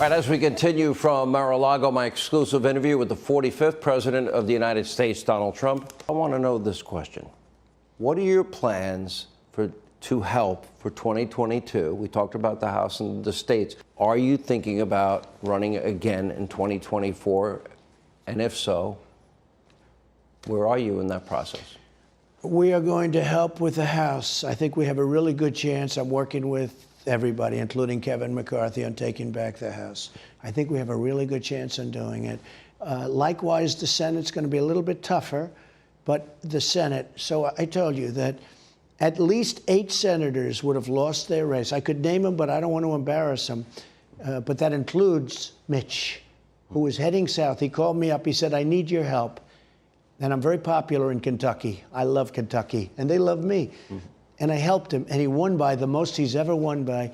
All right, as we continue from Mar-A-Lago, my exclusive interview with the 45th President of the United States, Donald Trump, I want to know this question. What are your plans to help for 2022? We talked about the House and the states. Are you thinking about running again in 2024? And if so, where are you in that process? We are going to help with the House. I think we have a really good chance. I'm working with everybody, including Kevin McCarthy, on taking back the House. I think we have a really good chance in doing it. Likewise, the Senate's going to be a little bit tougher, but the Senate. So I told you that at least 8 senators would have lost their race. I could name them, but I don't want to embarrass them. But that includes Mitch, who was heading south. He called me up. He said, I need your help. And I'm very popular in Kentucky. I love Kentucky, and they love me. Mm-hmm. And I helped him, and he won by the most he's ever won by.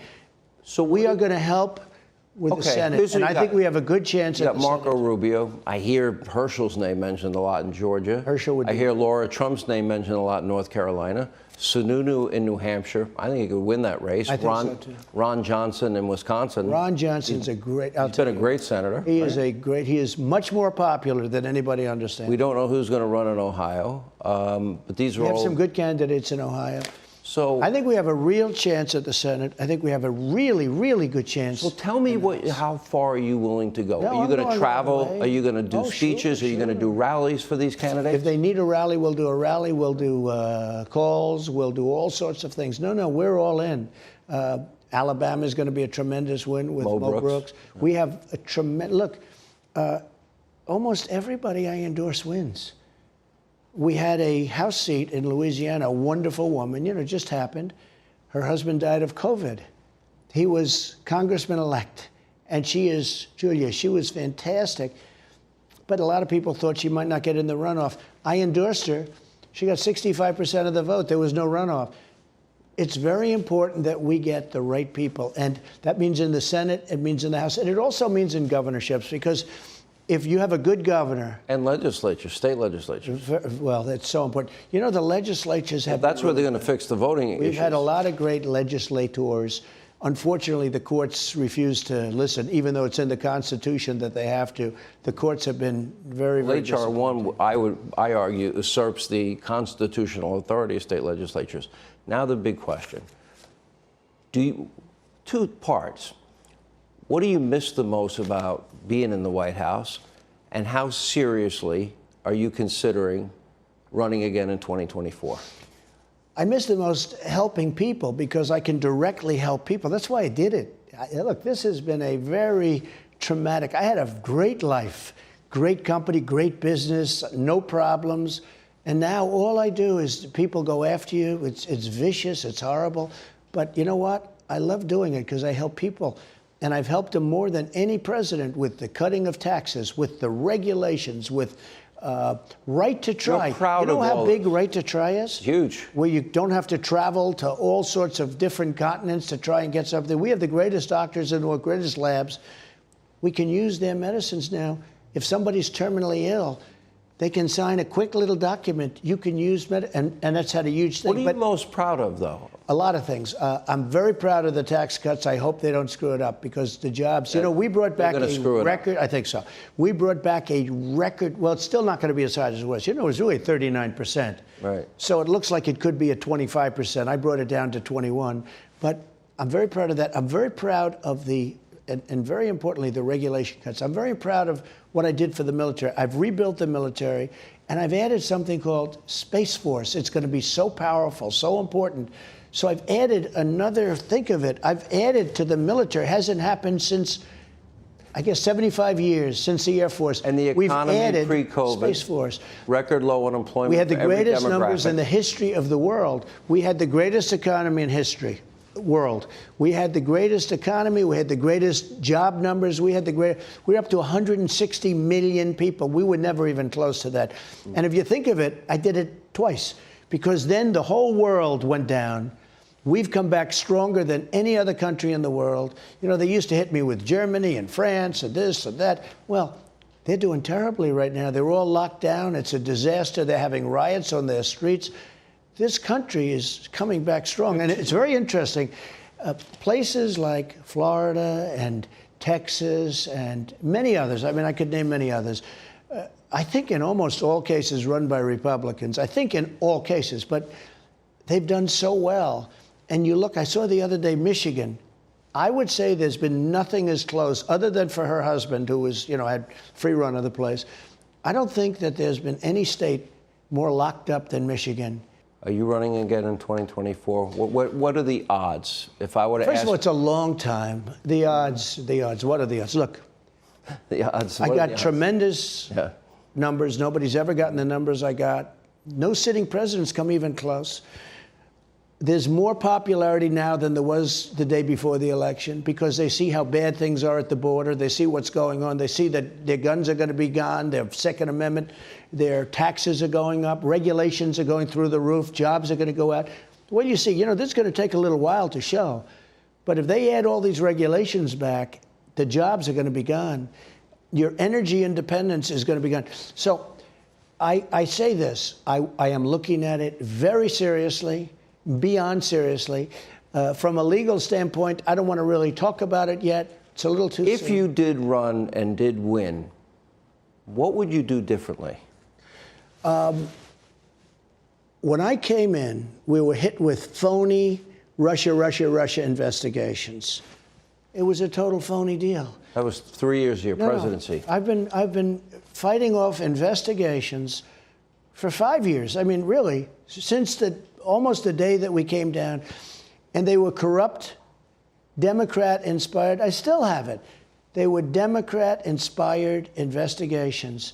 So we are going to help with the Senate, and I think we have a good chance at the Senate. Marco Rubio. I hear Herschel's name mentioned a lot in Georgia. Herschel would. I hear Laura Trump's name mentioned a lot in North Carolina. Sununu in New Hampshire. I think he could win that race. I think so too. Ron Johnson in Wisconsin. Ron Johnson's a great. He's been a great senator. He is a great. He is much more popular than anybody understands. We don't know who's going to run in Ohio, but these are all. We have some good candidates in Ohio. So I think we have a real chance at the Senate. I think we have a really, really good chance. Well, tell me how far are you willing to go? Are you going to travel? Are you going to do speeches? Sure. Are you going to do rallies for these candidates? If they need a rally, we'll do a rally. We'll do calls. We'll do all sorts of things. No, we're all in. Alabama is going to be a tremendous win with Mo Brooks. We have a tremendous look. Almost everybody I endorse wins. We had a House seat in Louisiana, a wonderful woman, just happened. Her husband died of COVID. He was congressman-elect, and she is, Julia, she was fantastic. But a lot of people thought she might not get in the runoff. I endorsed her. She got 65% of the vote. There was no runoff. It's very important that we get the right people, and that means in the Senate, it means in the House, and it also means in governorships, because if you have a good governor. And legislature, state legislatures. Well, that's so important. The legislatures have. Well, that's where they're going to fix the voting issues. We've had a lot of great legislators. Unfortunately, the courts refuse to listen, even though it's in the Constitution that they have to. The courts have been very, very H.R. 1, I argue, usurps the constitutional authority of state legislatures. Now the big question. Two parts. What do you miss the most about being in the White House, and how seriously are you considering running again in 2024? I miss the most helping people, because I can directly help people. That's why I did it. Look, this has been a very traumatic. I had a great life, great company, great business, no problems. And now all I do is people go after you. It's vicious. It's horrible. But you know what? I love doing it because I help people. And I've helped them more than any president with the cutting of taxes, with the regulations, with right to try. You're proud you know of how all big right to try is? Huge. Where you don't have to travel to all sorts of different continents to try and get something. We have the greatest doctors and the greatest labs. We can use their medicines now. If somebody's terminally ill, they can sign a quick little document. You can use and that's had a huge thing. What are you most proud of, though? A lot of things. I'm very proud of the tax cuts. I hope they don't screw it up, because the jobs, we brought back a record. I think so. We brought back a record. Well, it's still not going to be as high as it was. It was really 39%. Right. So it looks like it could be at 25%. I brought it down to 21. But I'm very proud of that. I'm very proud of and very importantly, the regulation cuts. I'm very proud of what I did for the military. I've rebuilt the military, and I've added something called Space Force. It's going to be so powerful, so important. So I've added another, think of it, I've added to the military. It hasn't happened since, I guess, 75 years, since the Air Force. And the economy pre-COVID, Space Force. Record low unemployment. We had the greatest numbers in the history of the world. We had the greatest economy in history. World. We had the greatest economy. We had the greatest job numbers. We're up to 160 million people. We were never even close to that. And if you think of it, I did it twice, because then the whole world went down. We've come back stronger than any other country in the world. They used to hit me with Germany and France and this and that. Well, they're doing terribly right now. They're all locked down. It's a disaster. They're having riots on their streets. This country is coming back strong. And it's very interesting. Places like Florida and Texas, and many others. I mean, I could name many others. I think in almost all cases run by Republicans. I think in all cases, but they've done so well. And you look, I saw the other day Michigan. I would say there's been nothing as close, other than for her husband, who was, had free run of the place. I don't think that there's been any state more locked up than Michigan. Are you running again in 2024? What are the odds? If I were to ask... First of all, it's a long time. The odds. What are the odds? Look, the odds. I got tremendous numbers. Nobody's ever gotten the numbers I got. No sitting presidents come even close. There's more popularity now than there was the day before the election because they see how bad things are at the border. They see what's going on. They see that their guns are going to be gone, their Second Amendment, their taxes are going up, regulations are going through the roof, jobs are going to go out. Well, you see, this is going to take a little while to show. But if they add all these regulations back, the jobs are going to be gone. Your energy independence is going to be gone. So I say this. I am looking at it very seriously. Beyond seriously. From a legal standpoint, I don't want to really talk about it yet. It's a little too soon. If you did run and did win, what would you do differently? When I came in, we were hit with phony Russia investigations. It was a total phony deal. That was 3 years of your presidency. No. I've been fighting off investigations for 5 years. I mean, really, since almost the day that we came down, and they were corrupt, Democrat-inspired. I still have it. They were Democrat-inspired investigations.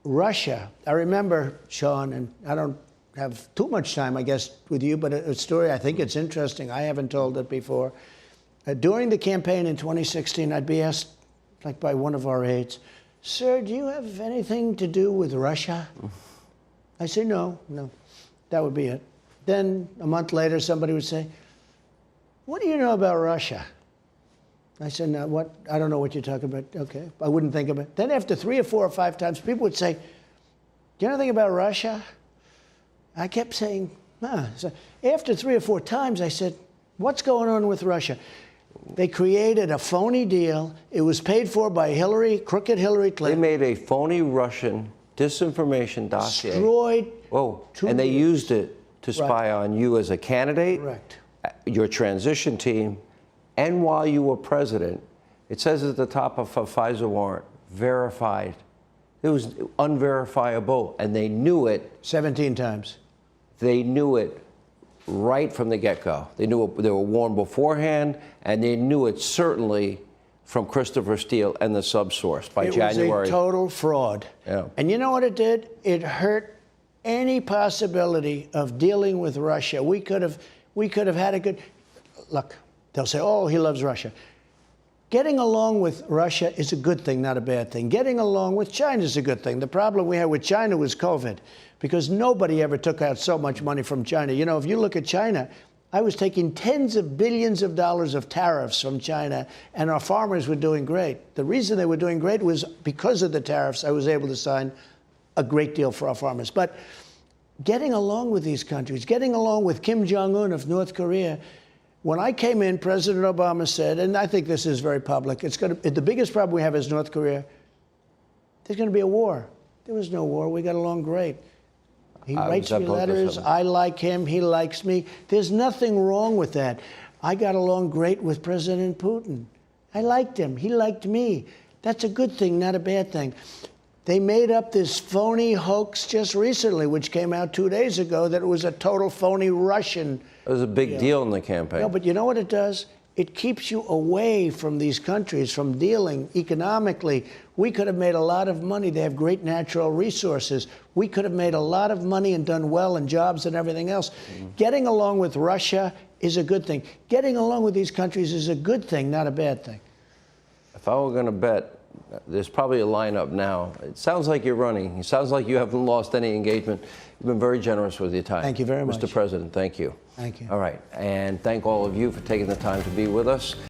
Russia, I remember, Sean, and I don't have too much time, I guess, with you, but a story, I think it's interesting. I haven't told it before. During the campaign in 2016, I'd be asked, like by one of our aides, "Sir, do you have anything to do with Russia?" I say, no. That would be it. Then a month later, somebody would say, "What do you know about Russia?" I said, "No, what? I don't know what you're talking about." Okay, I wouldn't think of it. Then after 3 or 4 or 5 times, people would say, "Do you know anything about Russia?" I kept saying, "Nah." So after 3 or 4 times, I said, "What's going on with Russia?" They created a phony deal. It was paid for by crooked Hillary Clinton. They made a phony Russian disinformation dossier. Destroyed. Whoa. And they used it to spy on you as a candidate, correct, your transition team, and while you were president. It says at the top of a FISA warrant, verified. It was unverifiable, and they knew it. 17 times. They knew it right from the get-go. They knew it, they were warned beforehand, and they knew it certainly from Christopher Steele and the subsource by January. It was a total fraud. Yeah. And you know what it did? It hurt any possibility of dealing with Russia. We could have had a good look. They'll say, "Oh, he loves Russia." Getting along with Russia is a good thing, not a bad thing. Getting along with China is a good thing. The problem we had with China was COVID, because nobody ever took out so much money from China. If you look at China, I was taking tens of billions of dollars of tariffs from China, and our farmers were doing great. The reason they were doing great was because of the tariffs. I was able to sign a great deal for our farmers. But getting along with these countries, getting along with Kim Jong-un of North Korea. When I came in, President Obama said, and I think this is very public, the biggest problem we have is North Korea. There's going to be a war. There was no war. We got along great. He writes me letters. I like him. He likes me. There's nothing wrong with that. I got along great with President Putin. I liked him. He liked me. That's a good thing, not a bad thing. They made up this phony hoax just recently, which came out 2 days ago, that it was a total phony Russian. It was a big deal in the campaign. No, but you know what it does? It keeps you away from these countries, from dealing economically. We could have made a lot of money. They have great natural resources. We could have made a lot of money and done well in jobs and everything else. Getting along with Russia is a good thing. Getting along with these countries is a good thing, not a bad thing. If I were going to bet, there's probably a lineup now. It sounds like you're running. It sounds like you haven't lost any engagement. You've been very generous with your time. Thank you very much. Mr. President, thank you. Thank you. All right. And thank all of you for taking the time to be with us.